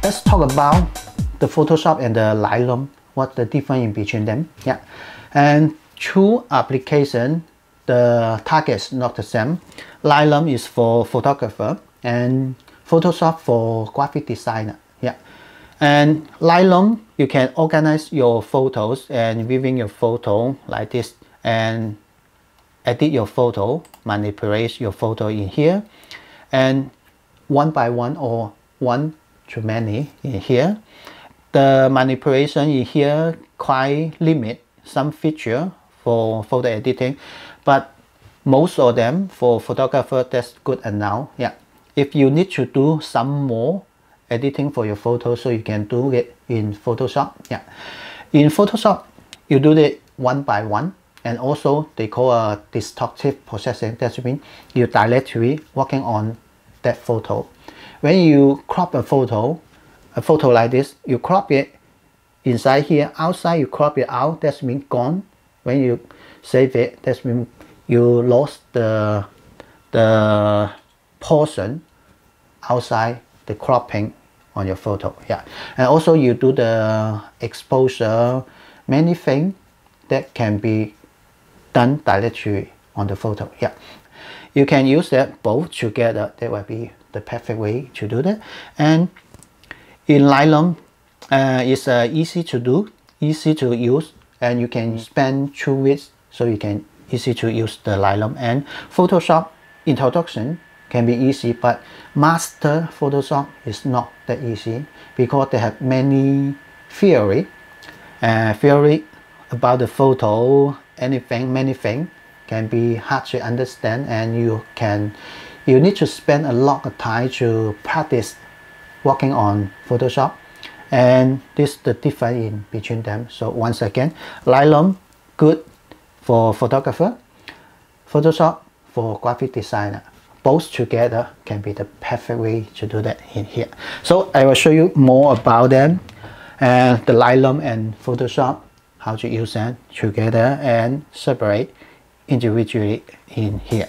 Let's talk about the Photoshop and the Lightroom. What's the difference in between them? Yeah, and two application, the target's not the same. Lightroom is for photographer and Photoshop for graphic designer. Yeah, and Lightroom you can organize your photos and viewing your photo like this and edit your photo, manipulate your photo in here, and one by one or one to many in here. The manipulation in here quite limit some feature for photo editing, but most of them for photographer that's good enough. Yeah, if you need to do some more editing for your photo, so you can do it in Photoshop. Yeah, in Photoshop you do it one by one, and also they call a destructive processing. That means you directly working on that photo. When you crop a photo like this, you crop it inside here, outside you crop it out, that means gone. When you save it, that means you lost the portion outside the cropping on your photo. Yeah, and also you do the exposure, many things that can be done directly on the photo. Yeah, you can use that both together. That will be the perfect way to do that. And in Lightroom, it's easy to do, easy to use, and you can spend 2 weeks, so you can easy to use the Lightroom. And Photoshop introduction can be easy, but master Photoshop is not that easy because they have many theory about the photo, anything, many things can be hard to understand, and you need to spend a lot of time to practice working on Photoshop, and this is the difference in between them. So once again, Lightroom good for photographer, Photoshop for graphic designer. Both together can be the perfect way to do that in here. So I will show you more about them, and the Lightroom and Photoshop, how to use them together and separate individually in here.